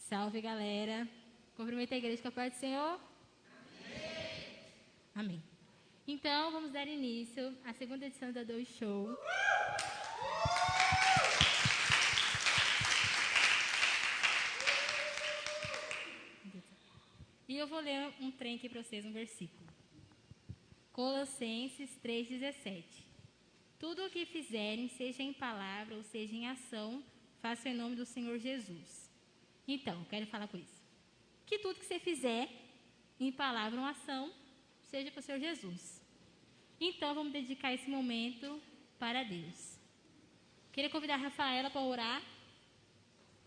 Salve, galera. Cumprimento a igreja com a paz do Senhor. Amém. Amém. Então, vamos dar início à segunda edição da Dois Show. E eu vou ler um trem aqui para vocês, um versículo. Colossenses 3,17. Tudo o que fizerem, seja em palavra ou seja em ação, façam em nome do Senhor Jesus. Então, quero falar com isso. Que tudo que você fizer, em palavra ou ação, seja para o Senhor Jesus. Então, vamos dedicar esse momento para Deus. Queria convidar a Rafaela para orar.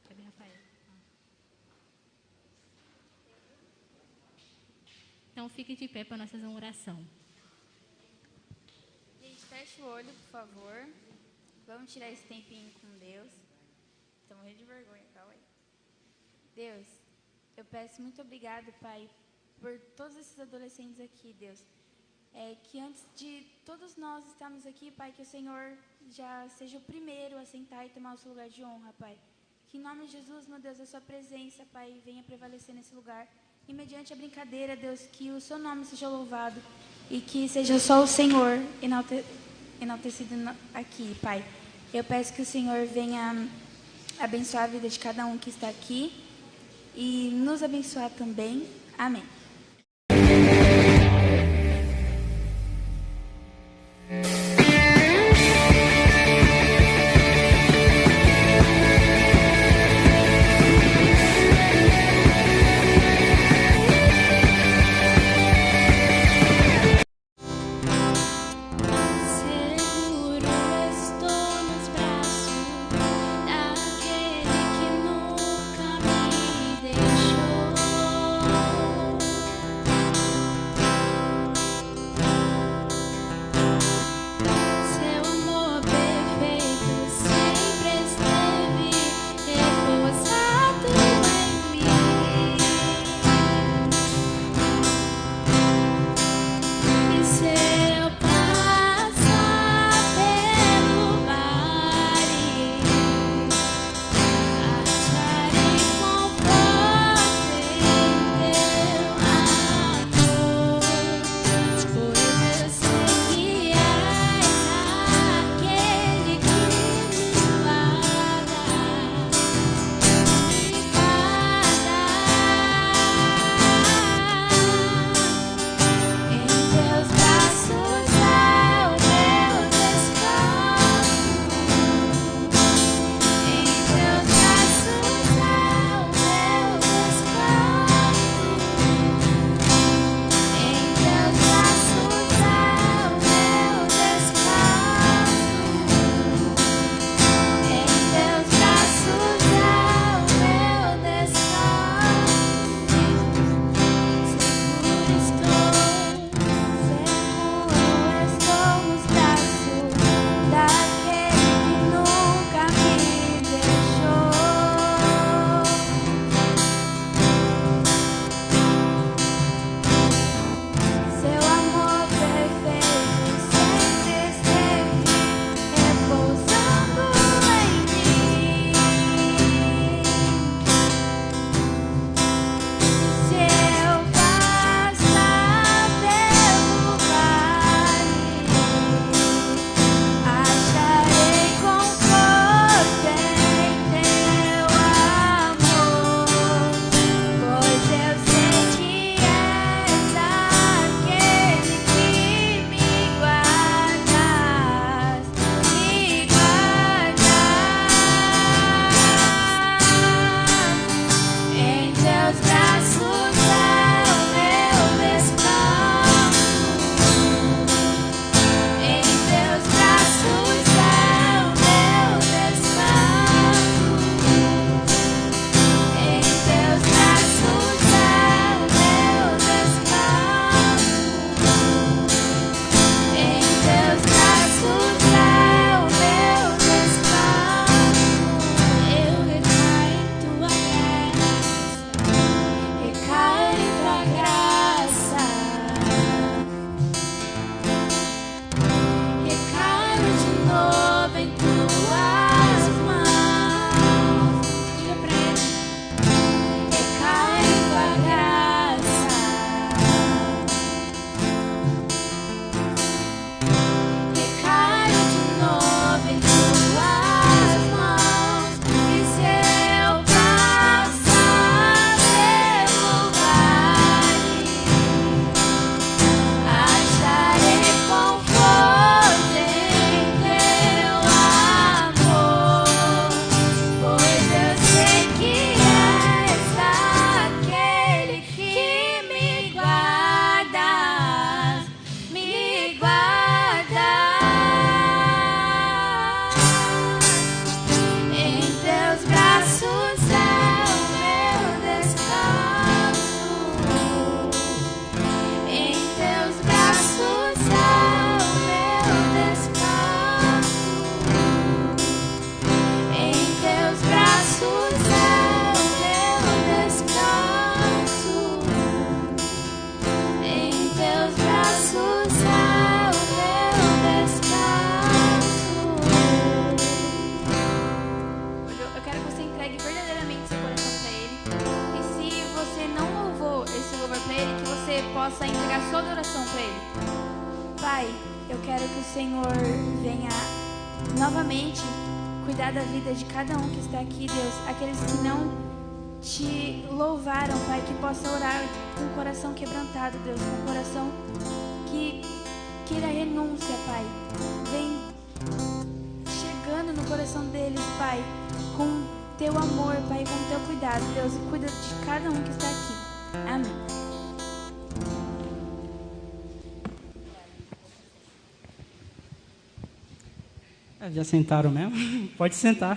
Cadê a Rafaela? Então, fique de pé para nós fazer uma oração. Gente, fecha o olho, por favor. Vamos tirar esse tempinho com Deus. Estou morrendo de vergonha, calma aí. Deus, eu peço muito obrigado, Pai, por todos esses adolescentes aqui, Deus. Que antes de todos nós estarmos aqui, Pai, que o Senhor já seja o primeiro a sentar e tomar o seu lugar de honra, Pai. Que em nome de Jesus, meu Deus, a sua presença, Pai, venha prevalecer nesse lugar. E mediante a brincadeira, Deus, que o seu nome seja louvado e que seja só o Senhor enaltecido aqui, Pai. Eu peço que o Senhor venha abençoar a vida de cada um que está aqui e nos abençoar também. Amém. Daquele que nunca me deixou. possa entregar sua adoração para Ele. Pai, eu quero que o Senhor venha novamente cuidar da vida de cada um que está aqui, Deus. Aqueles que não te louvaram, Pai, que possa orar com o coração quebrantado, Deus, com o coração que queira renúncia, Pai. Vem chegando no coração deles, Pai, com teu amor, Pai, com teu cuidado, Deus, e cuida de cada um que está aqui. Amém. Já sentaram mesmo? Pode sentar.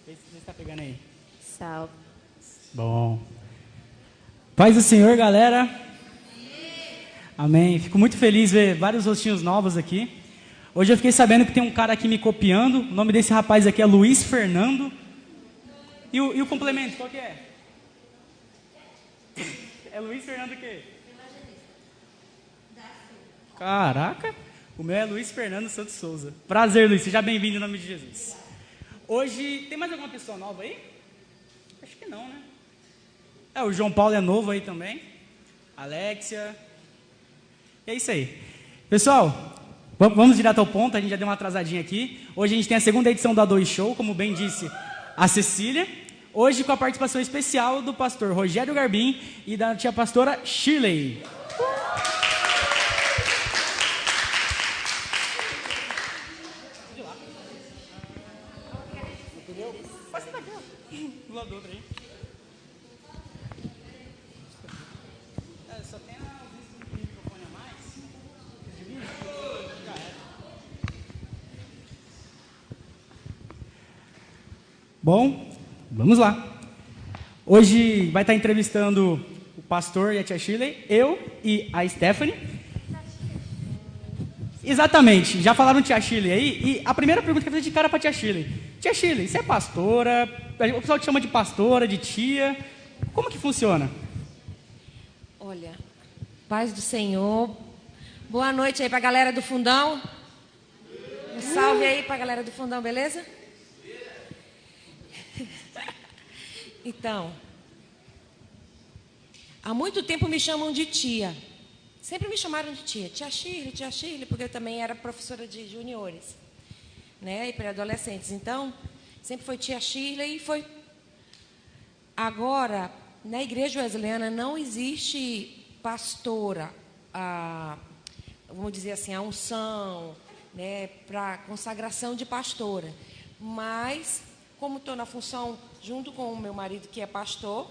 Vê se está pegando aí. Salve. Bom. Paz do Senhor, galera. Amém. Fico muito feliz de ver vários rostinhos novos aqui. Hoje eu fiquei sabendo que tem um cara aqui me copiando. O nome desse rapaz aqui é Luiz Fernando. E o complemento, qual que é? É Luiz Fernando o quê? Caraca, o meu é Luiz Fernando Santos Souza. Prazer, Luiz, seja bem-vindo em nome de Jesus. Hoje, tem mais alguma pessoa nova aí? Acho que não, né? O João Paulo é novo aí também. Alexia. E é isso aí. Pessoal, vamos direto ao ponto, a gente já deu uma atrasadinha aqui. Hoje a gente tem a segunda edição do A2 Show, como bem disse a Cecília. Hoje com a participação especial do pastor Rogério Garbim e da tia pastora Shirley. Bom, vamos lá. Hoje vai estar entrevistando o pastor e a tia Shirley, eu e a Stephanie. Exatamente, já falaram tia Shirley aí, e a primeira pergunta que eu fiz de cara para a tia Shirley. Tia Shirley, você é pastora? O pessoal te chama de pastora, de tia. Como que funciona? Olha, paz do Senhor. Boa noite aí para a galera do Fundão. Um salve aí para a galera do Fundão, beleza? Então, há muito tempo me chamam de tia. Sempre me chamaram de tia. Tia Shirley, porque eu também era professora de juniores, né, e pré-adolescentes. Então, sempre foi tia Shirley e foi... Agora, na igreja wesleyana não existe pastora, vamos dizer assim, a unção, né, para consagração de pastora. Mas, como estou na função junto com o meu marido, que é pastor,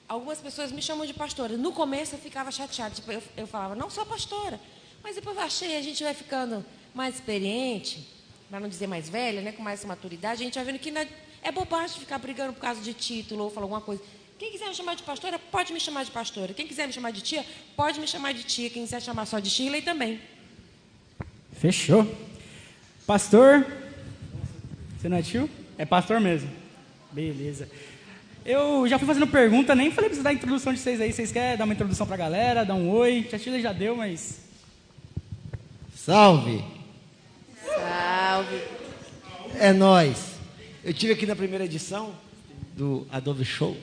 algumas pessoas me chamam de pastora. No começo eu ficava chateada, tipo, eu falava, não sou pastora. Mas depois eu achei, a gente vai ficando mais experiente, para não dizer mais velha, né, com mais maturidade, a gente vai vendo que é bobagem ficar brigando por causa de título ou falar alguma coisa. Quem quiser me chamar de pastora, pode me chamar de pastora. Quem quiser me chamar de tia, pode me chamar de tia. Quem quiser chamar só de Shirley também. Fechou. Pastor, você não é tio? É pastor mesmo. Beleza. Eu já fui fazendo pergunta, nem falei pra vocês dar a introdução de vocês aí. Vocês querem dar uma introdução pra galera, dar um oi? Tia Shirley já deu, mas... Salve! Salve! É nóis! Eu estive aqui na primeira edição do Adobe Show.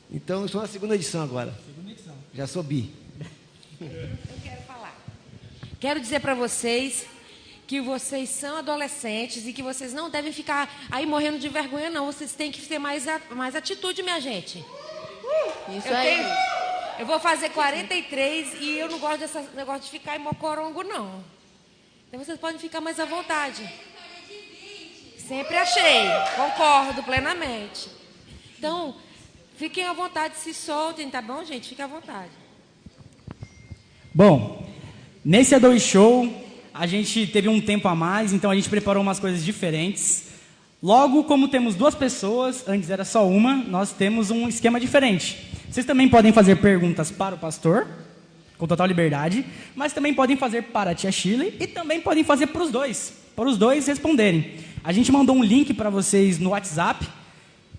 Então, eu estou na segunda edição agora. Segunda edição. Já sou bi. Eu quero falar. Quero dizer para vocês que vocês são adolescentes e que vocês não devem ficar aí morrendo de vergonha, não. Vocês têm que ter mais atitude, minha gente. Isso aí. Eu vou fazer 43 e eu não gosto desse negócio de ficar em mocorongo, não. Então vocês podem ficar mais à vontade. Sempre achei, concordo plenamente. Então, fiquem à vontade, se soltem, tá bom, gente? Fiquem à vontade. Bom, nesse A2 Show, a gente teve um tempo a mais, então a gente preparou umas coisas diferentes. Logo, como temos duas pessoas, antes era só uma, nós temos um esquema diferente. Vocês também podem fazer perguntas para o pastor, com total liberdade, mas também podem fazer para a tia Shirley e também podem fazer para os dois responderem. A gente mandou um link para vocês no WhatsApp.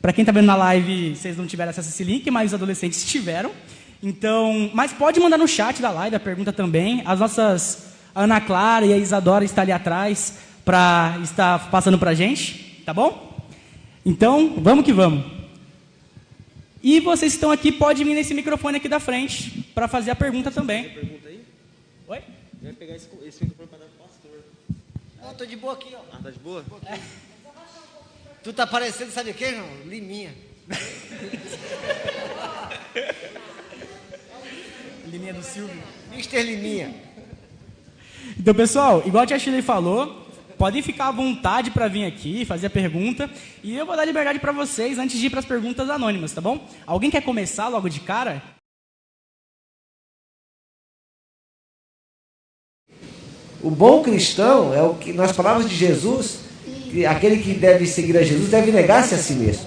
Para quem está vendo na live, vocês não tiveram acesso a esse link, mas os adolescentes tiveram. Então, mas pode mandar no chat da live a pergunta também. As nossas, a Ana Clara e a Isadora estão ali atrás para estar passando para a gente, tá bom? Então, vamos que vamos. E vocês que estão aqui podem vir nesse microfone aqui da frente para fazer a pergunta também. Tem pergunta aí? Oi? Vai pegar esse microfone para dar pro pastor. Não, tô de boa aqui, ó. Ah, tá de boa? Tu tá parecendo, sabe o quê, João? Liminha. Liminha do Silvio. Mister Liminha. Então, pessoal, igual a tia Shirley falou, podem ficar à vontade para vir aqui, fazer a pergunta. E eu vou dar liberdade para vocês antes de ir para as perguntas anônimas, tá bom? Alguém quer começar logo de cara? O bom cristão é o que, nas palavras de Jesus, que aquele que deve seguir a Jesus deve negar-se a si mesmo.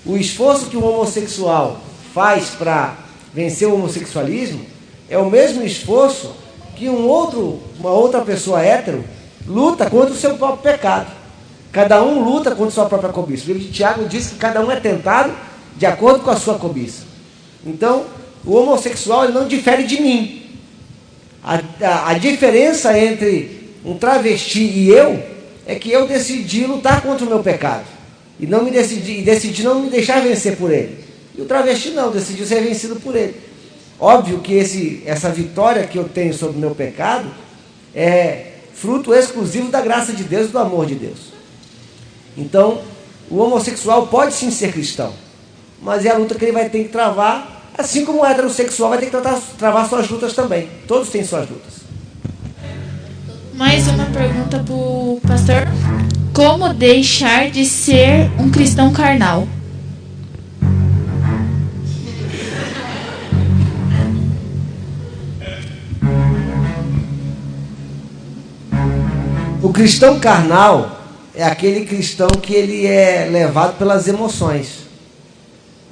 O esforço que o homossexual faz para vencer o homossexualismo é o mesmo esforço que uma outra pessoa hétero luta contra o seu próprio pecado. Cada um luta contra a sua própria cobiça. O livro de Tiago diz que cada um é tentado de acordo com a sua cobiça. Então, o homossexual ele não difere de mim. A diferença entre um travesti e eu é que eu decidi lutar contra o meu pecado. E decidi não me deixar vencer por ele. E o travesti não, decidiu ser vencido por ele. Óbvio que essa vitória que eu tenho sobre o meu pecado é fruto exclusivo da graça de Deus e do amor de Deus. Então, o homossexual pode sim ser cristão, mas é a luta que ele vai ter que travar, assim como o heterossexual vai ter que travar suas lutas também. Todos têm suas lutas. Mais uma pergunta para o pastor. Como deixar de ser um cristão carnal? O cristão carnal é aquele cristão que ele é levado pelas emoções.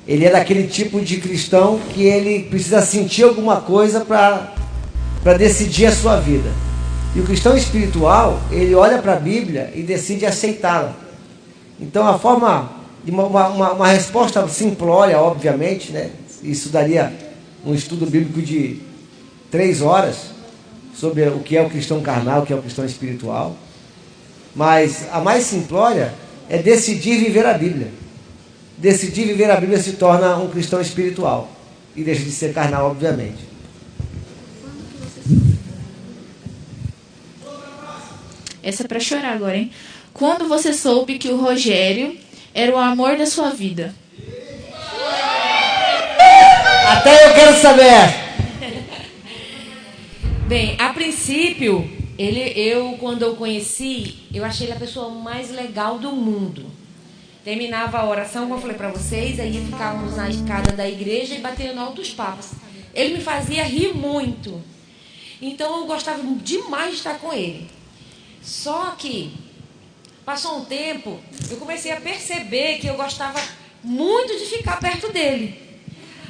Ele é daquele tipo de cristão que ele precisa sentir alguma coisa para decidir a sua vida. E o cristão espiritual, ele olha para a Bíblia e decide aceitá-la. Então a forma de uma resposta simplória, obviamente, né? Isso daria um estudo bíblico de 3 horas sobre o que é o cristão carnal, o que é o cristão espiritual. Mas a mais simplória é decidir viver a Bíblia. Decidir viver a Bíblia se torna um cristão espiritual e deixa de ser carnal, obviamente. Essa é para chorar agora, hein? Quando você soube que o Rogério era o amor da sua vida? Até eu quero saber. Bem, a princípio, quando eu conheci, eu achei ele a pessoa mais legal do mundo. Terminava a oração, como eu falei para vocês, aí ficávamos na escada da igreja e batendo altos papos. Ele me fazia rir muito. Então eu gostava demais de estar com ele. Só que passou um tempo, eu comecei a perceber que eu gostava muito de ficar perto dele.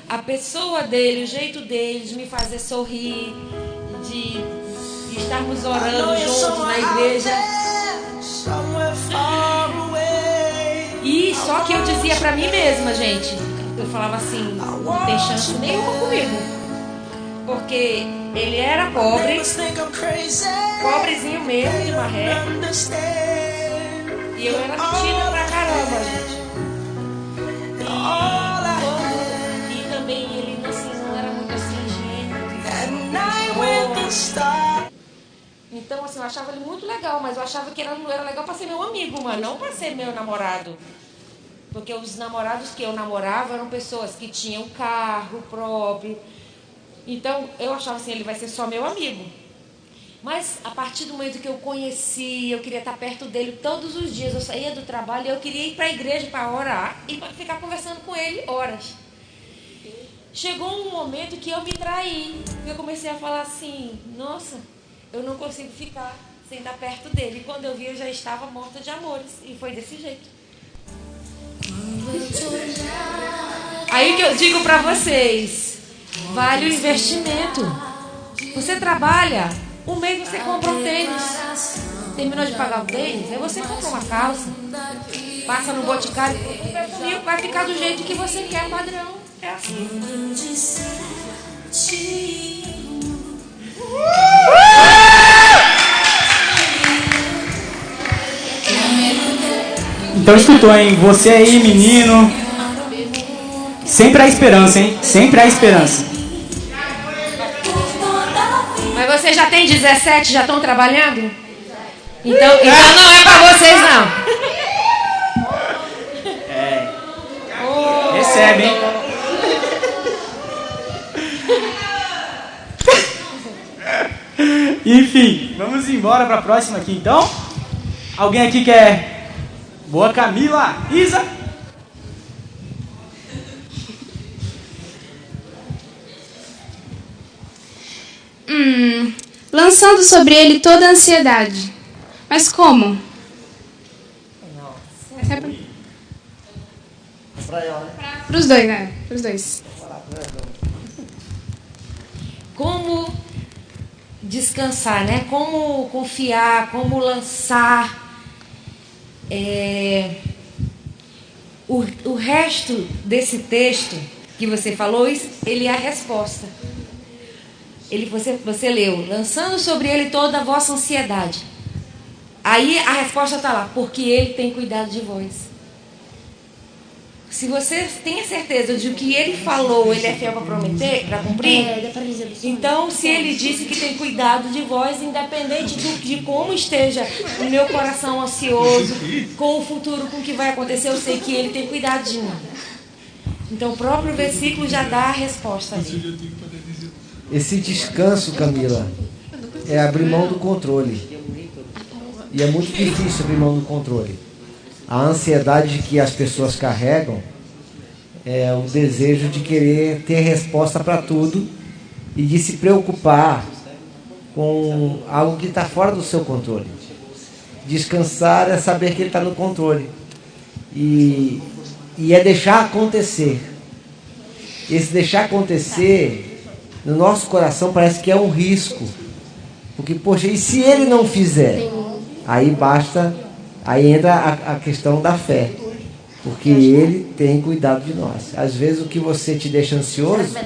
A pessoa dele, o jeito dele de me fazer sorrir, de estarmos orando juntos na igreja. E só que eu dizia pra mim mesma, gente, eu falava assim, não tem chance nenhuma comigo. Porque ele era pobre, pobrezinho mesmo, de maré. E eu era metida pra caramba, gente. E também ele não era muito assim, ingênuo. Então, assim, eu achava ele muito legal, mas eu achava que ele não era legal pra ser meu amigo, mas não pra ser meu namorado. Porque os namorados que eu namorava eram pessoas que tinham carro próprio. Então, eu achava assim, ele vai ser só meu amigo. Mas, a partir do momento que eu conheci, eu queria estar perto dele todos os dias. Eu saía do trabalho e eu queria ir para a igreja para orar e para ficar conversando com ele horas. Chegou um momento que eu me traí. Eu comecei a falar assim, nossa, eu não consigo ficar sem estar perto dele. E quando eu vi, eu já estava morta de amores. E foi desse jeito. Aí que eu digo para vocês, vale o investimento. Você trabalha, um mês você compra um tênis. Terminou de pagar o tênis, aí você compra uma calça. Passa no Boticário, vai ficar do jeito que você quer, padrão. É assim. Então escutou, hein? Você aí, menino, Sempre há esperança, hein? Sempre há esperança. Mas vocês já têm 17, já estão trabalhando? Então não é para vocês, não. Recebe, hein? Enfim, vamos embora para a próxima aqui, então. Alguém aqui quer... Boa, Camila. Isa. Lançando sobre ele toda a ansiedade. Mas como? Essa é para os dois, né? Para os dois. Como descansar, né? Como confiar, como lançar. O resto desse texto que você falou, ele é a resposta. Você leu, lançando sobre ele toda a vossa ansiedade. Aí a resposta está lá, porque ele tem cuidado de vós. Se você tem a certeza de que ele falou, ele é fiel para prometer, para cumprir, então se ele disse que tem cuidado de vós, independente de como esteja o meu coração ansioso, com o futuro, com o que vai acontecer, eu sei que ele tem cuidado de mim. Então o próprio versículo já dá a resposta ali. Esse descanso, Camila, é abrir mão do controle. E é muito difícil abrir mão do controle. A ansiedade que as pessoas carregam é o desejo de querer ter resposta para tudo e de se preocupar com algo que está fora do seu controle. Descansar é saber que ele está no controle. E é deixar acontecer. Esse deixar acontecer, no nosso coração, parece que é um risco. Porque, poxa, e se ele não fizer? Aí entra a questão da fé. Porque ele tem cuidado de nós. Às vezes o que você te deixa ansioso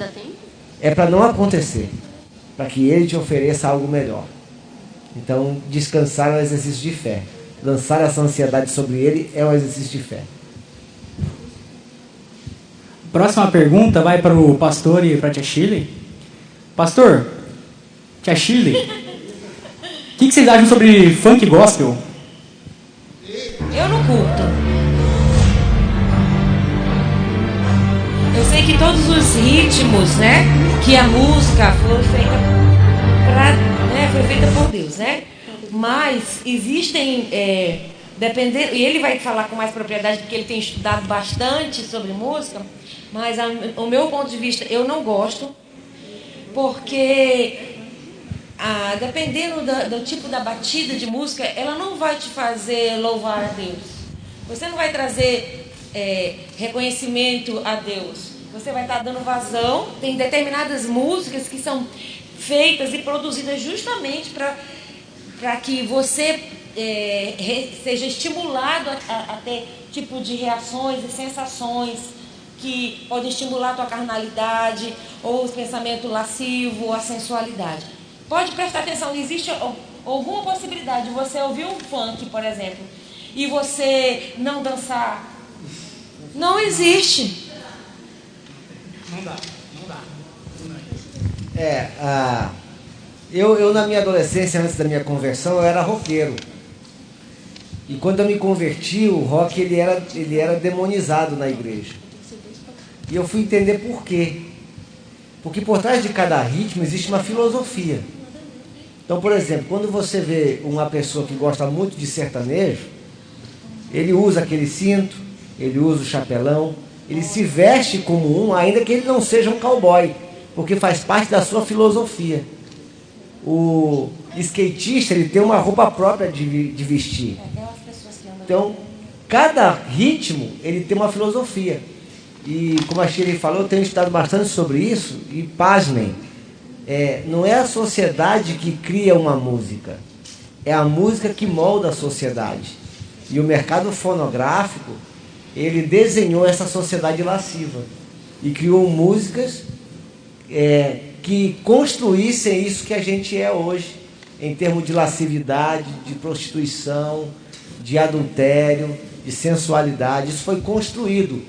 é para não acontecer. Para que ele te ofereça algo melhor. Então, descansar é um exercício de fé. Lançar essa ansiedade sobre ele é um exercício de fé. Próxima pergunta vai para o pastor e para a tia Shirley. Pastor, tia Shirley, o que vocês acham sobre funk gospel? Eu não curto. Eu sei que todos os ritmos, né, que a música foi feita por Deus, né? Mas existem, dependendo, e ele vai falar com mais propriedade porque ele tem estudado bastante sobre música, mas o meu ponto de vista, eu não gosto, porque dependendo do tipo da batida de música, ela não vai te fazer louvar a Deus. Você não vai trazer reconhecimento a Deus. Você vai estar dando vazão. Tem determinadas músicas que são feitas e produzidas justamente para que você seja estimulado a ter tipo de reações e sensações que podem estimular a tua carnalidade, ou os pensamentos lascivos, ou a sensualidade. Pode prestar atenção, existe alguma possibilidade de você ouvir um funk, por exemplo, e você não dançar? Não existe. Não dá. Eu na minha adolescência, antes da minha conversão, eu era roqueiro. E quando eu me converti, o rock ele era demonizado na igreja. E eu fui entender por quê. Porque por trás de cada ritmo existe uma filosofia. Então, por exemplo, quando você vê uma pessoa que gosta muito de sertanejo, ele usa aquele cinto, ele usa o chapelão, ele se veste como ainda que ele não seja um cowboy, porque faz parte da sua filosofia. O skatista, ele tem uma roupa própria de vestir. Então, cada ritmo, ele tem uma filosofia. E como a Shirley falou, eu tenho estudado bastante sobre isso, e pasmem, não é a sociedade que cria uma música, é a música que molda a sociedade. E o mercado fonográfico, ele desenhou essa sociedade lasciva e criou músicas que construíssem isso que a gente é hoje, em termos de lascividade, de prostituição, de adultério, de sensualidade. Isso foi construído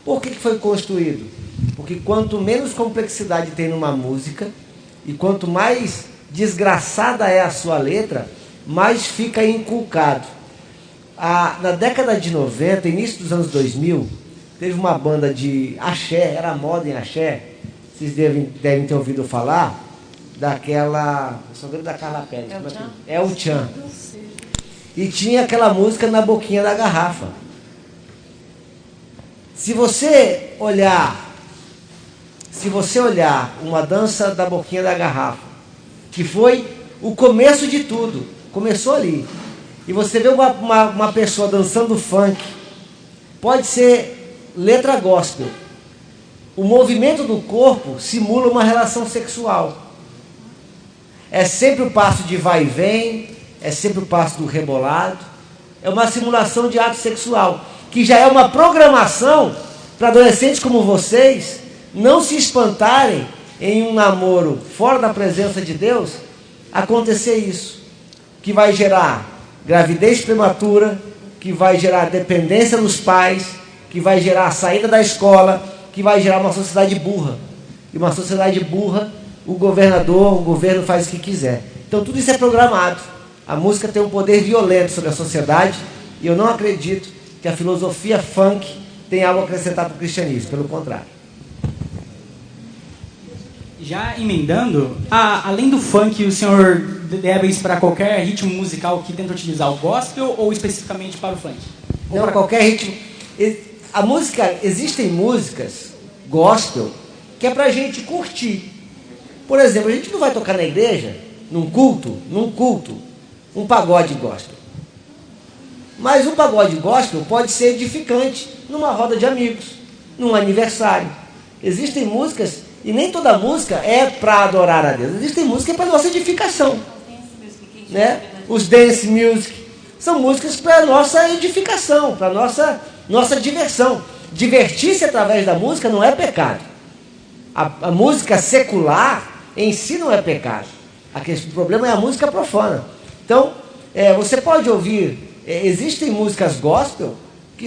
Por que foi construído? Porque quanto menos complexidade tem numa música, e quanto mais desgraçada é a sua letra, mais fica inculcado. Na década de 90, início dos anos 2000, teve uma banda de axé, era moda em axé, vocês devem ter ouvido falar, daquela... Eu sou da Carla Pérez. É o Tchan. E tinha aquela música Na Boquinha da Garrafa. Se você olhar uma dança da Boquinha da Garrafa, que foi o começo de tudo, começou ali, e você vê uma pessoa dançando funk, pode ser letra gospel, o movimento do corpo simula uma relação sexual. É sempre o passo de vai e vem, é sempre o passo do rebolado, é uma simulação de ato sexual, que já é uma programação para adolescentes como vocês não se espantarem em um namoro fora da presença de Deus, acontecer isso, que vai gerar gravidez prematura, que vai gerar dependência dos pais, que vai gerar a saída da escola, que vai gerar uma sociedade burra. E uma sociedade burra, o governo faz o que quiser. Então tudo isso é programado. A música tem um poder violento sobre a sociedade, e eu não acredito que a filosofia funk tem algo a acrescentar para o cristianismo, pelo contrário. Já emendando, além do funk, o senhor deve para qualquer ritmo musical que tenta utilizar o gospel ou especificamente para o funk? Não, qualquer ritmo. Existem músicas gospel que é para a gente curtir. Por exemplo, a gente não vai tocar na igreja, num culto, um pagode gospel. Mas um pagode gospel pode ser edificante numa roda de amigos, num aniversário. Existem músicas, e nem toda música é para adorar a Deus. Existem músicas para nossa edificação. Né? Os dance music são músicas para nossa edificação, para nossa diversão. Divertir-se através da música não é pecado. A música secular em si não é pecado. O problema é a música profana. Então, você pode ouvir, existem músicas gospel que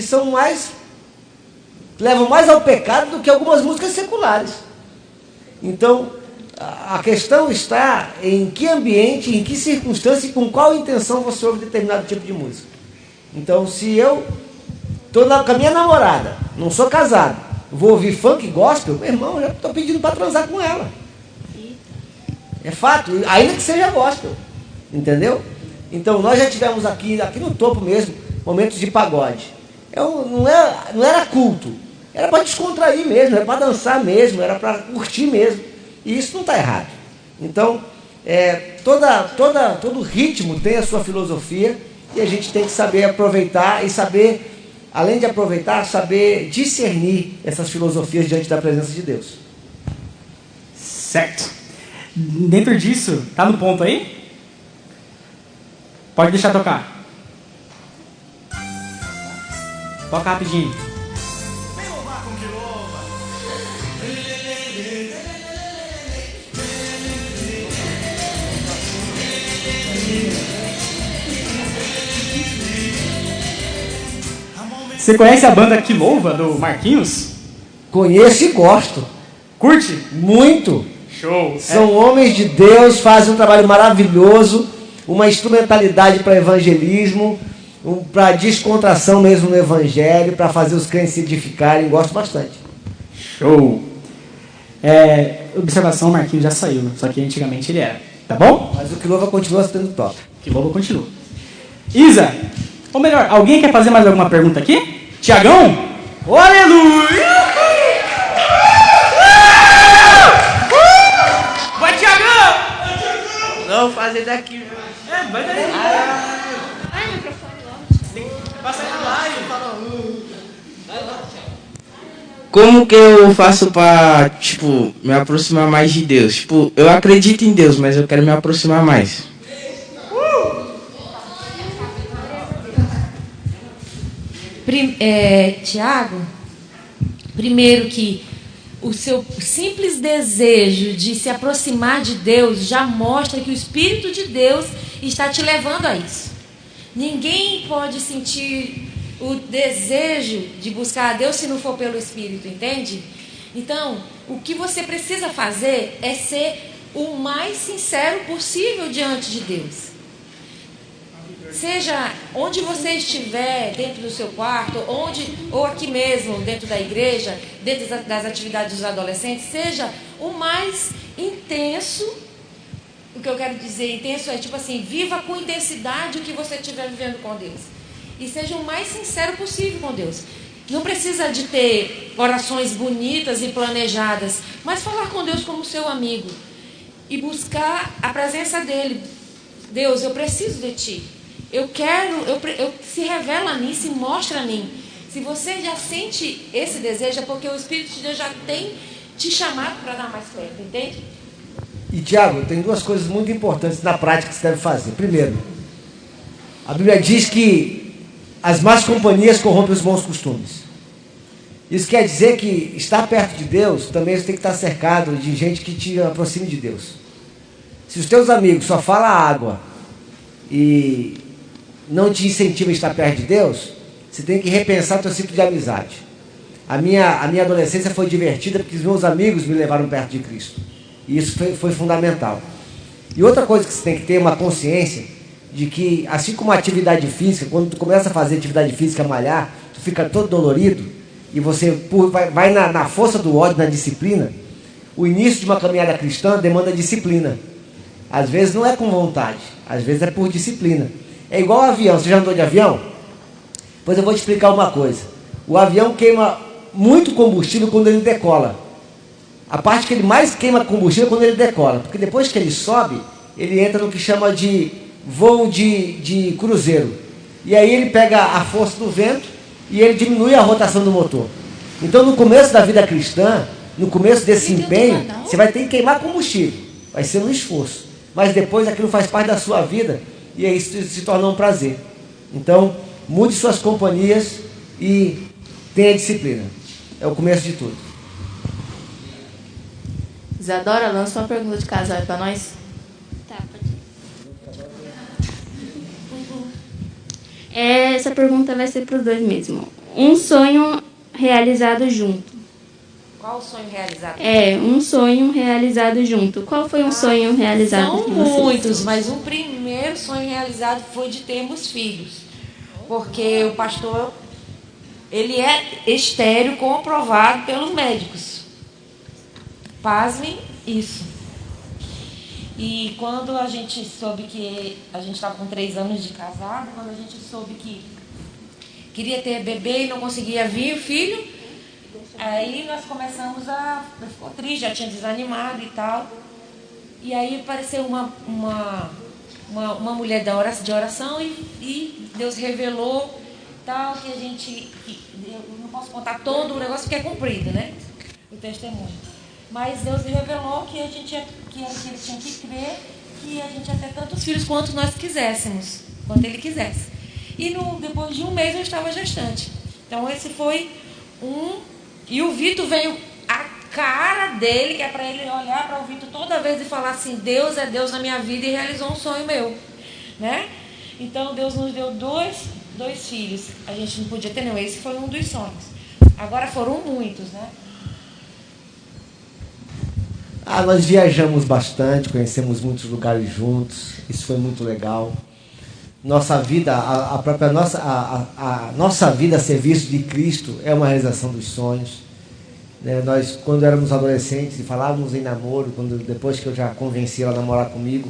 levam mais ao pecado do que algumas músicas seculares. Então, a questão está em que ambiente, em que circunstância e com qual intenção você ouve determinado tipo de música. Então, se eu estou com a minha namorada, não sou casado, vou ouvir funk gospel, meu irmão, já estou pedindo para transar com ela. É fato, ainda que seja gospel. Entendeu? Então, nós já tivemos aqui no topo mesmo, momentos de pagode. Não era culto. Era para descontrair mesmo, era para dançar mesmo, era para curtir mesmo. E isso não está errado. Então, todo ritmo tem a sua filosofia e a gente tem que saber aproveitar e saber, além de aproveitar, saber discernir essas filosofias diante da presença de Deus. Certo. Dentro disso, tá no ponto aí? Pode deixar tocar. Toca rapidinho. Você conhece a banda Que Louva, do Marquinhos? Conheço e gosto. Curte? Muito. Show. São homens de Deus, fazem um trabalho maravilhoso, uma instrumentalidade para evangelismo, para descontração mesmo no evangelho, para fazer os crentes se edificarem. Gosto bastante. Show. Observação, o Marquinhos já saiu, só que antigamente ele era. Tá bom? Mas o Que Louva continua sendo top. Que Louva continua. Isa, ou melhor, alguém quer fazer mais alguma pergunta aqui? Tiagão? Oh, aleluia! Vai, Tiagão! Não, fazer daqui. Vai daí. Ai, microfone logo. Passa aí na live. Como que eu faço pra, me aproximar mais de Deus? Eu acredito em Deus, mas eu quero me aproximar mais. Tiago, primeiro que o seu simples desejo de se aproximar de Deus já mostra que o Espírito de Deus está te levando a isso. Ninguém pode sentir o desejo de buscar a Deus se não for pelo Espírito, entende? Então, o que você precisa fazer é ser o mais sincero possível diante de Deus. Seja onde você estiver, dentro do seu quarto, ou aqui mesmo, dentro da igreja, dentro das atividades dos adolescentes, seja o mais intenso. O que eu quero dizer intenso é tipo assim, viva com intensidade o que você estiver vivendo com Deus. E seja o mais sincero possível com Deus. Não precisa de ter orações bonitas e planejadas, mas falar com Deus como seu amigo. E buscar a presença dele. Deus, eu preciso de ti. Eu se revela a mim, se mostra a mim. Se você já sente esse desejo, é porque o Espírito de Deus já tem te chamado para dar mais perto, entende? E Tiago, tem duas coisas muito importantes na prática que você deve fazer. Primeiro, a Bíblia diz que as más companhias corrompem os bons costumes. Isso quer dizer que estar perto de Deus, também você tem que estar cercado de gente que te aproxime de Deus. Se os teus amigos só falam água e não te incentivam a estar perto de Deus, você tem que repensar o teu ciclo de amizade. A minha adolescência foi divertida porque os meus amigos me levaram perto de Cristo. E isso foi fundamental. E outra coisa que você tem que ter uma consciência de que, assim como a atividade física, quando tu começa a fazer atividade física, malhar, tu fica todo dolorido e você vai na força do ódio, na disciplina. O início de uma caminhada cristã demanda disciplina. Às vezes não é com vontade, às vezes é por disciplina. É igual ao avião. Você já andou de avião? Pois eu vou te explicar uma coisa. O avião queima muito combustível quando ele decola. A parte que ele mais queima combustível é quando ele decola. Porque depois que ele sobe, ele entra no que chama de voo de cruzeiro. E aí ele pega a força do vento e ele diminui a rotação do motor. Então no começo da vida cristã, no começo desse empenho, você vai ter que queimar combustível. Vai ser um esforço. Mas depois aquilo faz parte da sua vida e aí isso se torna um prazer. Então, mude suas companhias e tenha disciplina. É o começo de tudo. Isadora, lança uma pergunta de casal para nós. Tá, pode ir. Essa pergunta vai ser para os dois mesmo. Um sonho realizado junto. Qual o sonho realizado? Um sonho realizado junto. Qual foi um sonho realizado São muitos, mas o primeiro sonho realizado foi de termos filhos. Porque o pastor, ele é estéril, comprovado pelos médicos. Pasmem isso. E quando a gente soube que a gente estava com 3 anos de casado, quando a gente soube que queria ter bebê e não conseguia vir o filho, aí nós começamos ficou triste, já tinha desanimado e tal. E aí apareceu uma mulher de oração e Deus revelou tal, que a gente... eu não posso contar todo o negócio porque é comprido, né? O testemunho. Mas Deus revelou que ele tinha que crer que a gente ia ter tantos filhos quanto nós quiséssemos, quanto ele quisesse. E depois de um mês eu estava gestante. Então esse foi E o Vitor veio a cara dele, que é para ele olhar para o Vitor toda vez e falar assim, Deus é Deus na minha vida, e realizou um sonho meu, né? Então Deus nos deu dois filhos. A gente não podia ter nenhum, esse foi um dos sonhos. Agora foram muitos, né? Nós viajamos bastante, conhecemos muitos lugares juntos, isso foi muito legal. Nossa vida, a nossa vida a serviço de Cristo é uma realização dos sonhos. Nós, quando éramos adolescentes e falávamos em namoro, depois que eu já convenci ela a namorar comigo,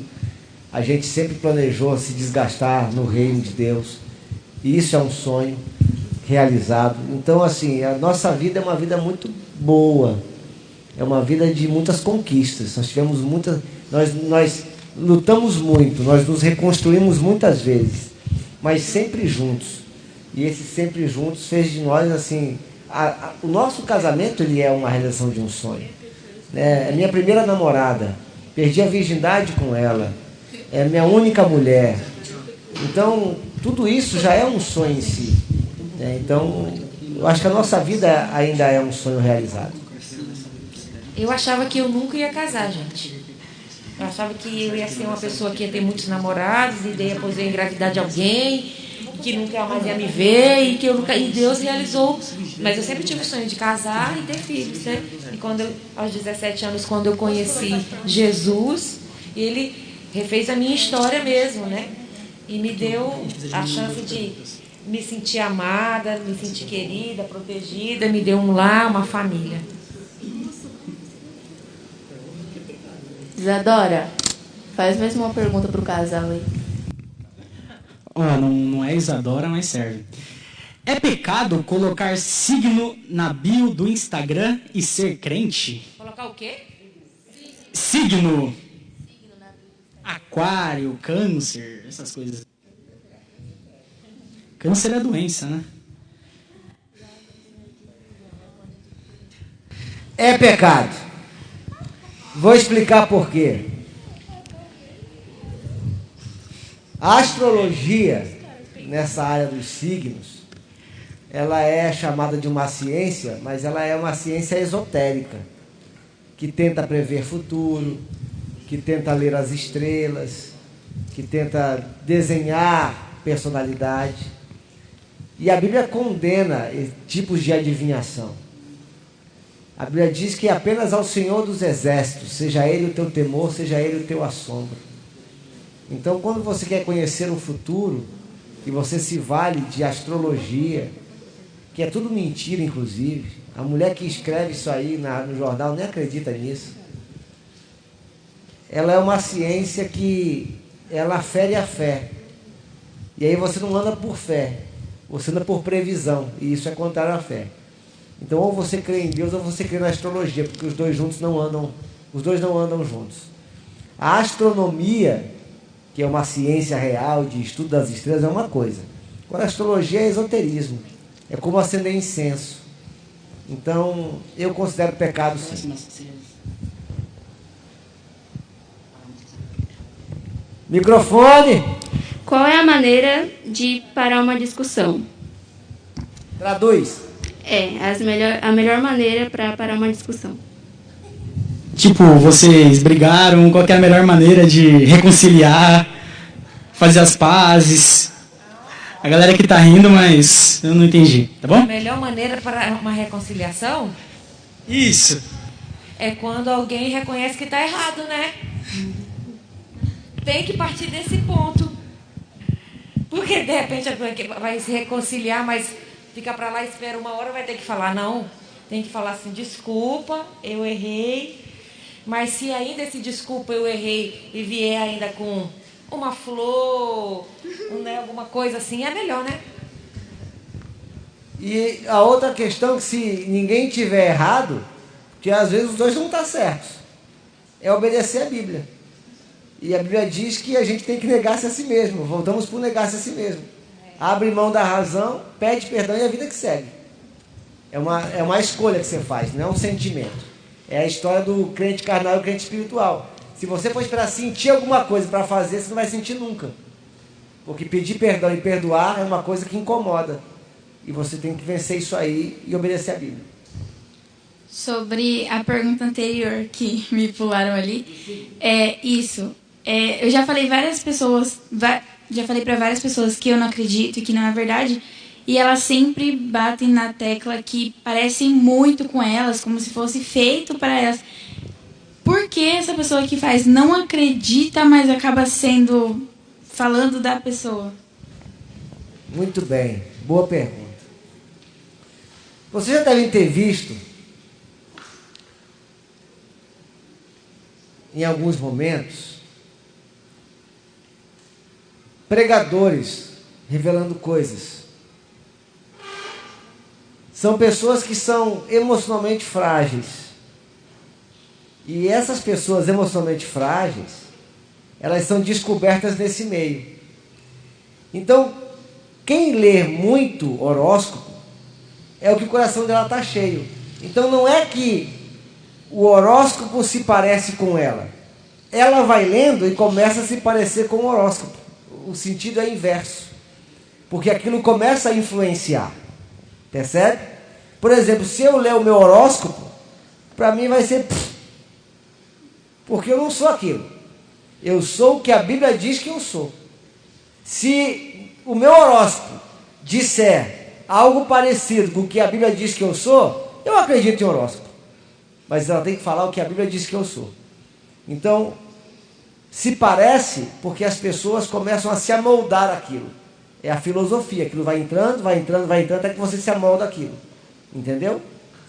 a gente sempre planejou se desgastar no reino de Deus. E isso é um sonho realizado. Então, assim, a nossa vida é uma vida muito boa. É uma vida de muitas conquistas. Nós tivemos muitas... Nós lutamos muito, nós nos reconstruímos muitas vezes, mas sempre juntos. E esse sempre juntos fez de nós, assim... o nosso casamento, ele é uma realização de um sonho. É minha primeira namorada. Perdi a virgindade com ela. É minha única mulher. Então, tudo isso já é um sonho em si. Então, eu acho que a nossa vida ainda é um sonho realizado. Eu achava que eu nunca ia casar, gente. Eu achava que eu ia ser uma pessoa que ia ter muitos namorados e depois eu ia engravidar de alguém que nunca mais ia me ver e que eu nunca, e Deus realizou. Mas eu sempre tive o sonho de casar e ter filhos, né? E aos 17 anos, quando eu conheci Jesus, Ele refez a minha história mesmo, né? E me deu a chance de me sentir amada, me sentir querida, protegida, me deu um lar, uma família. Isadora, faz mais uma pergunta pro casal aí. Não é Isadora, mas serve. É pecado colocar signo na bio do Instagram e ser crente? Colocar o quê? Signo. Aquário, câncer, essas coisas. Câncer é doença, né? É pecado. Vou explicar por quê. A astrologia, nessa área dos signos, ela é chamada de uma ciência, mas ela é uma ciência esotérica, que tenta prever futuro, que tenta ler as estrelas, que tenta desenhar personalidade. E a Bíblia condena tipos de adivinhação. A Bíblia diz que apenas ao Senhor dos Exércitos, seja Ele o teu temor, seja Ele o teu assombro. Então, quando você quer conhecer o futuro, e você se vale de astrologia, que é tudo mentira, inclusive, a mulher que escreve isso aí no jornal nem acredita nisso. Ela é uma ciência que ela fere a fé. E aí você não anda por fé, você anda por previsão, e isso é contrário à fé. Então, ou você crê em Deus ou você crê na astrologia, porque os dois não andam juntos. A astronomia, que é uma ciência real de estudo das estrelas, é uma coisa. Agora, a astrologia é esoterismo, é como acender incenso. Então, eu considero pecado sim. Microfone! Qual é a maneira de parar uma discussão? Traduz. A melhor maneira para parar uma discussão. Tipo, vocês brigaram, qual que é a melhor maneira de reconciliar, fazer as pazes? A galera que tá rindo, mas eu não entendi, tá bom? A melhor maneira para uma reconciliação Isso. é quando alguém reconhece que está errado, né? Tem que partir desse ponto. Porque, de repente, vai se reconciliar, mas fica para lá, espera uma hora, vai ter que falar, não. Tem que falar assim, desculpa, eu errei. Mas se ainda esse desculpa, eu errei, e vier ainda com uma flor, né, alguma coisa assim, é melhor, né? E a outra questão é que se ninguém tiver errado, porque às vezes os dois não estão certos, é obedecer a Bíblia. E a Bíblia diz que a gente tem que negar-se a si mesmo. Voltamos por negar-se a si mesmo. Abre mão da razão, pede perdão e a vida que segue. É uma escolha que você faz, não é um sentimento. É a história do crente carnal e do crente espiritual. Se você for esperar sentir alguma coisa para fazer, você não vai sentir nunca. Porque pedir perdão e perdoar é uma coisa que incomoda. E você tem que vencer isso aí e obedecer a Bíblia. Sobre a pergunta anterior que me pularam ali, eu já falei para várias pessoas que eu não acredito e que não é verdade, e elas sempre batem na tecla que parecem muito com elas, como se fosse feito para elas. Por que essa pessoa que faz não acredita, mas acaba falando da pessoa? Muito bem, boa pergunta. Vocês já devem ter visto, em alguns momentos, pregadores revelando coisas. São pessoas que são emocionalmente frágeis. E essas pessoas emocionalmente frágeis, elas são descobertas nesse meio. Então, quem lê muito horóscopo, é o que o coração dela está cheio. Então, não é que o horóscopo se parece com ela. Ela vai lendo e começa a se parecer com o horóscopo. O sentido é inverso. Porque aquilo começa a influenciar. Percebe? Por exemplo, se eu ler o meu horóscopo, para mim vai ser... porque eu não sou aquilo. Eu sou o que a Bíblia diz que eu sou. Se o meu horóscopo disser algo parecido com o que a Bíblia diz que eu sou, eu acredito em horóscopo. Mas ela tem que falar o que a Bíblia diz que eu sou. Então, se parece porque as pessoas começam a se amoldar aquilo. É a filosofia, aquilo vai entrando, até que você se amolda aquilo. Entendeu?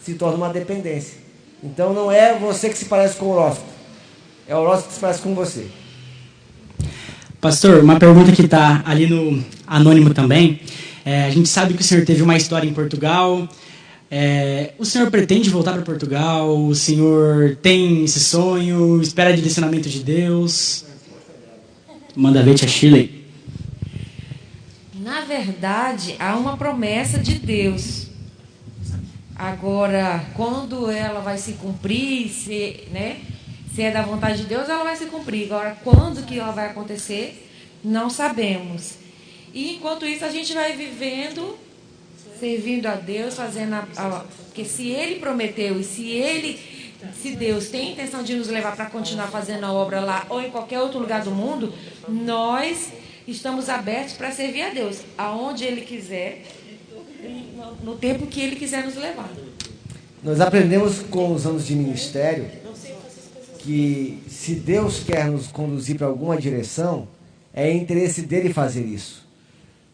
Se torna uma dependência. Então não é você que se parece com o horóscopo. É o horóscopo que se parece com você. Pastor, uma pergunta que está ali no anônimo também. A gente sabe que o senhor teve uma história em Portugal. O senhor pretende voltar para Portugal? O senhor tem esse sonho? Espera direcionamento de Deus? Manda ver, tia Shirley. Na verdade, há uma promessa de Deus. Agora, quando ela vai se cumprir, se é da vontade de Deus, ela vai se cumprir. Agora, quando que ela vai acontecer, não sabemos. E enquanto isso, a gente vai vivendo, servindo a Deus, fazendo porque se Ele prometeu e se Deus tem a intenção de nos levar para continuar fazendo a obra lá ou em qualquer outro lugar do mundo, nós estamos abertos para servir a Deus, aonde Ele quiser, no tempo que Ele quiser nos levar. Nós aprendemos com os anos de ministério que se Deus quer nos conduzir para alguma direção, é interesse dele fazer isso.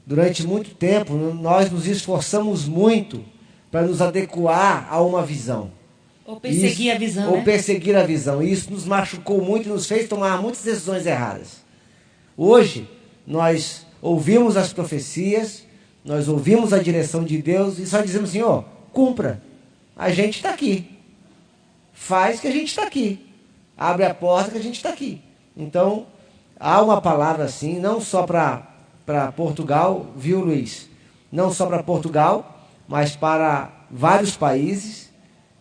Durante muito tempo, nós nos esforçamos muito para nos adequar a uma visão. Ou perseguir a visão, Ou perseguir a visão. E isso nos machucou muito e nos fez tomar muitas decisões erradas. Hoje, nós ouvimos as profecias, nós ouvimos a direção de Deus e só dizemos assim, cumpra. A gente está aqui. Faz que a gente está aqui. Abre a porta que a gente está aqui. Então, há uma palavra assim, não só para Portugal, viu, Luiz? Não só para Portugal, mas para vários países.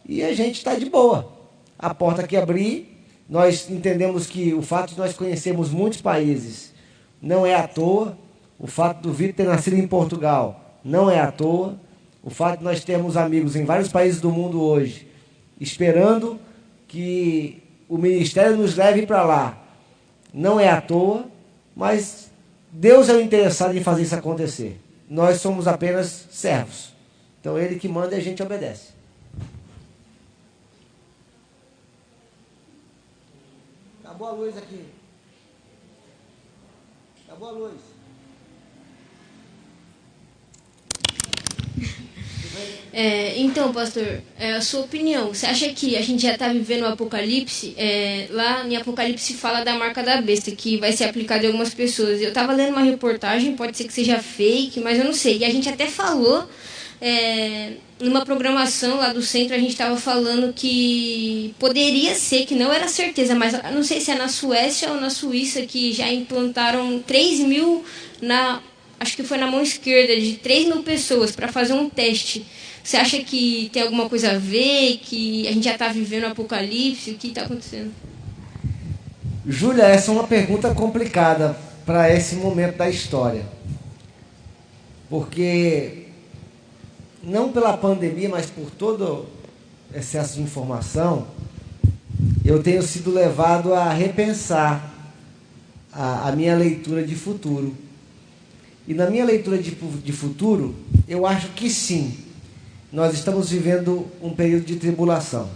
E a gente está de boa. A porta que abrir, nós entendemos que o fato de nós conhecermos muitos países não é à toa. O fato do Vitor ter nascido em Portugal não é à toa. O fato de nós termos amigos em vários países do mundo hoje, esperando que o ministério nos leve para lá, não é à toa, mas Deus é o interessado em fazer isso acontecer. Nós somos apenas servos. Então Ele que manda e a gente obedece. Acabou a luz aqui. Acabou a luz. Então, pastor, a sua opinião, você acha que a gente já está vivendo o Apocalipse? Lá em Apocalipse fala da marca da besta, que vai ser aplicada em algumas pessoas. Eu estava lendo uma reportagem, pode ser que seja fake, mas eu não sei. E a gente até falou, numa programação lá do centro, a gente estava falando que poderia ser, que não era certeza, mas não sei se é na Suécia ou na Suíça, que já implantaram 3.000 acho que foi na mão esquerda, de 3.000 pessoas para fazer um teste. Você acha que tem alguma coisa a ver, que a gente já está vivendo o Apocalipse? O que está acontecendo? Júlia, essa é uma pergunta complicada para esse momento da história. Porque, não pela pandemia, mas por todo excesso de informação, eu tenho sido levado a repensar a minha leitura de futuro. E na minha leitura de futuro, eu acho que sim, nós estamos vivendo um período de tribulação.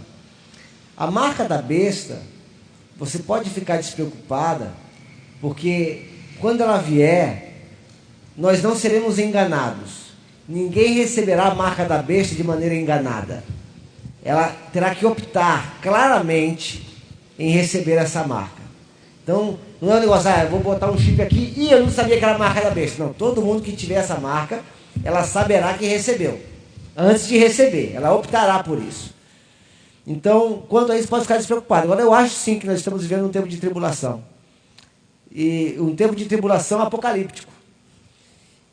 A marca da besta, você pode ficar despreocupada, porque quando ela vier, nós não seremos enganados. Ninguém receberá a marca da besta de maneira enganada. Ela terá que optar claramente em receber essa marca. Então, não é um negócio, eu vou botar um chip aqui e eu não sabia que era a marca da besta. Não, todo mundo que tiver essa marca, ela saberá que recebeu. Antes de receber, ela optará por isso. Então, quanto a isso, pode ficar despreocupado. Agora, eu acho sim que nós estamos vivendo um tempo de tribulação. E um tempo de tribulação apocalíptico.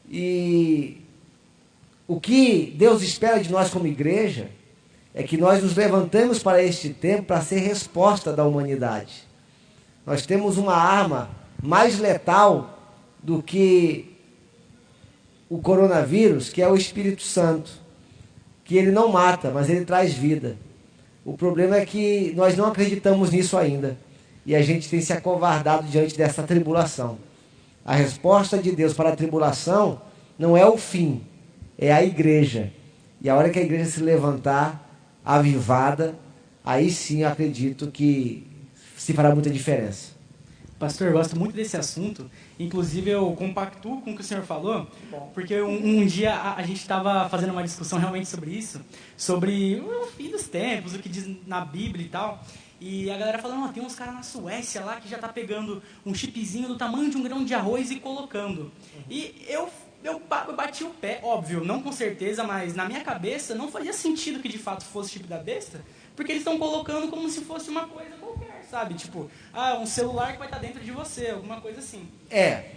E o que Deus espera de nós como igreja é que nós nos levantemos para este tempo para ser resposta da humanidade. Nós temos uma arma mais letal do que o coronavírus, que é o Espírito Santo, que ele não mata, mas ele traz vida. O problema é que nós não acreditamos nisso ainda, e a gente tem se acovardado diante dessa tribulação. A resposta de Deus para a tribulação não é o fim, é a igreja. E a hora que a igreja se levantar, avivada, aí sim eu acredito que se fará muita diferença. Pastor, eu gosto muito desse assunto. Inclusive, eu compactuo com o que o senhor falou, porque um dia a gente estava fazendo uma discussão realmente sobre isso, sobre o fim dos tempos, o que diz na Bíblia e tal. E a galera falando, tem uns caras na Suécia lá que já tá pegando um chipzinho do tamanho de um grão de arroz e colocando. E eu bati o pé, óbvio, não com certeza, mas na minha cabeça não fazia sentido que de fato fosse chip da besta, porque eles estão colocando como se fosse uma coisa qualquer, sabe? Tipo, um celular que vai estar dentro de você, alguma coisa assim.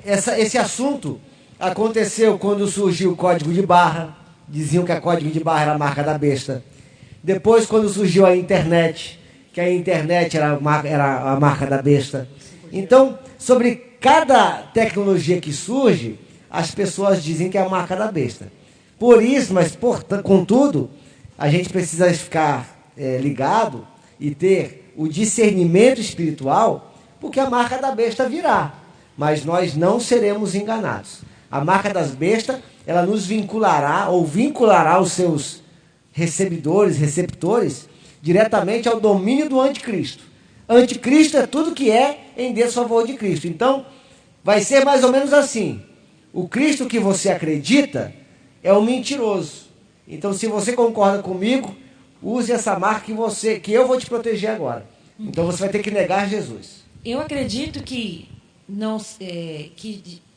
Esse assunto aconteceu quando surgiu o código de barra. Diziam que a código de barra era a marca da besta. Depois, quando surgiu a internet, que a internet era a marca da besta. Então, sobre cada tecnologia que surge, as pessoas dizem que é a marca da besta. Por isso, contudo, a gente precisa ficar ligado e ter o discernimento espiritual, porque a marca da besta virá. Mas nós não seremos enganados. A marca das bestas, ela nos vinculará os seus receptores, diretamente ao domínio do anticristo. Anticristo é tudo que é em desfavor de Cristo. Então, vai ser mais ou menos assim. O Cristo que você acredita é um mentiroso. Então, se você concorda comigo, use essa marca que eu vou te proteger agora. Então, você vai ter que negar Jesus. Eu acredito que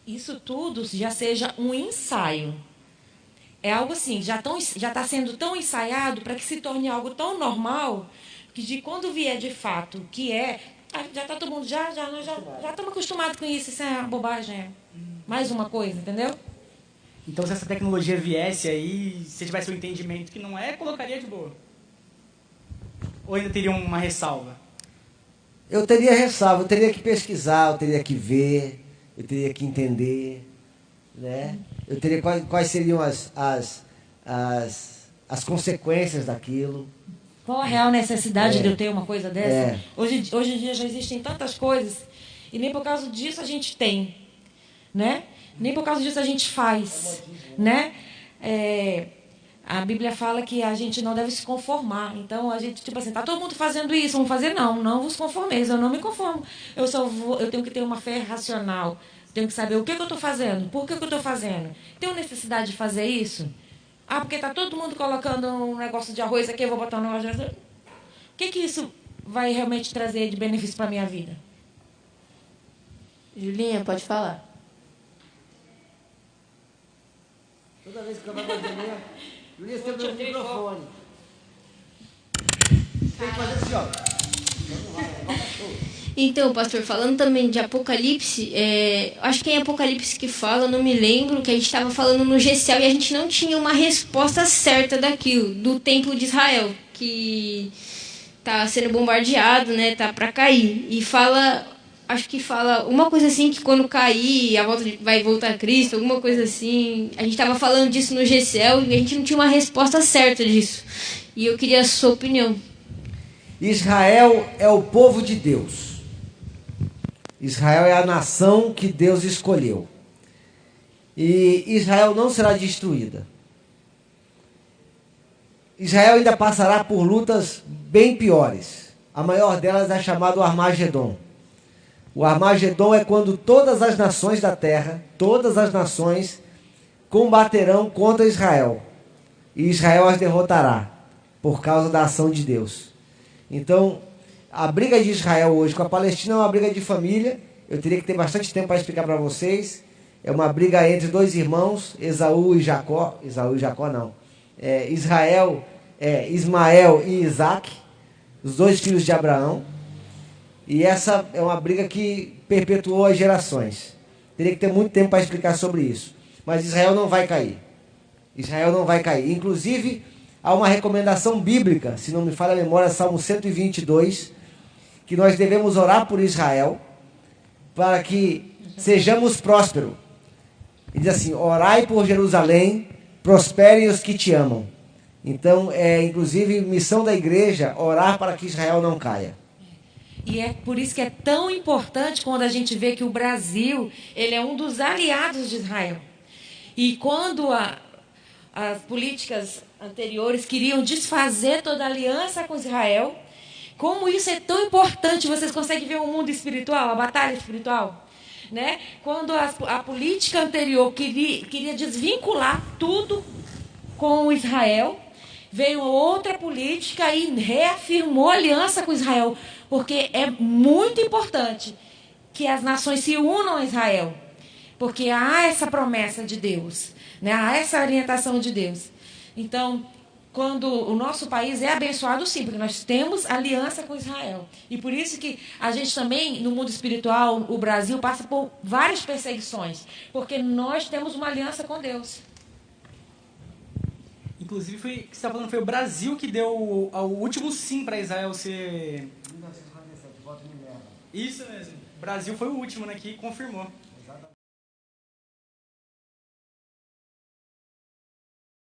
isso tudo já seja um ensaio. É algo assim, já está sendo tão ensaiado para que se torne algo tão normal que de quando vier de fato, que já está todo mundo, já estamos acostumados com isso, isso é uma bobagem, mais uma coisa, entendeu? Então, se essa tecnologia viesse aí, se tivesse um entendimento que não colocaria de boa? Ou ainda teria uma ressalva? Eu teria ressalva, eu teria que pesquisar, eu teria que ver, eu teria que entender, né? Eu teria quais seriam as consequências daquilo. Qual a real necessidade de eu ter uma coisa dessa? Hoje em dia já existem tantas coisas e nem por causa disso a gente tem, né? Nem por causa disso a gente faz, né? A Bíblia fala que a gente não deve se conformar. Então a gente, tipo assim, tá todo mundo fazendo isso, vamos fazer? Não vos conformeis, eu não me conformo. Eu tenho que ter uma fé racional. Tenho que saber o que eu estou fazendo, por que eu estou fazendo. Tenho necessidade de fazer isso? Porque está todo mundo colocando um negócio de arroz aqui, eu vou botar um negócio de arroz. O que isso vai realmente trazer de benefício para a minha vida? Julinha, pode falar. Toda vez que eu vou fazer, Julinha, você tem o microfone. Tem que fazer assim, ó. Então, pastor, falando também de Apocalipse, acho que é em Apocalipse que fala, não me lembro, que a gente estava falando no GCL e a gente não tinha uma resposta certa daquilo, do templo de Israel, que está sendo bombardeado, né, tá para cair. E acho que fala uma coisa assim, que quando cair, vai voltar a Cristo, alguma coisa assim. A gente estava falando disso no GCL e a gente não tinha uma resposta certa disso. E eu queria a sua opinião. Israel é o povo de Deus. Israel é a nação que Deus escolheu. E Israel não será destruída. Israel ainda passará por lutas bem piores. A maior delas é chamada o Armagedon. O Armagedon é quando todas as nações da terra, todas as nações, combaterão contra Israel. E Israel as derrotará, por causa da ação de Deus. Então, a briga de Israel hoje com a Palestina é uma briga de família. Eu teria que ter bastante tempo para explicar para vocês. É uma briga entre dois irmãos, Esaú e Jacó. Esaú e Jacó não. Ismael e Isaac, os dois filhos de Abraão. E essa é uma briga que perpetuou as gerações. Teria que ter muito tempo para explicar sobre isso. Mas Israel não vai cair. Israel não vai cair. Inclusive, há uma recomendação bíblica, se não me falha a memória, Salmo 122, que nós devemos orar por Israel, para que sejamos prósperos. Ele diz assim, orai por Jerusalém, prosperem os que te amam. Então, inclusive, missão da igreja, orar para que Israel não caia. E é por isso que é tão importante quando a gente vê que o Brasil, ele é um dos aliados de Israel. E quando as políticas anteriores queriam desfazer toda a aliança com Israel, como isso é tão importante, vocês conseguem ver o mundo espiritual, a batalha espiritual? Né? Quando a política anterior queria desvincular tudo com Israel, veio outra política e reafirmou a aliança com Israel, porque é muito importante que as nações se unam a Israel, porque há essa promessa de Deus, né? Há essa orientação de Deus. Então, quando o nosso país é abençoado, sim, porque nós temos aliança com Israel. E por isso que a gente também, no mundo espiritual, o Brasil passa por várias perseguições, porque nós temos uma aliança com Deus. Inclusive, o que você está falando foi o Brasil que deu o último sim para Israel ser... 1947, voto Minerva. Isso mesmo. O Brasil foi o último, né, que confirmou.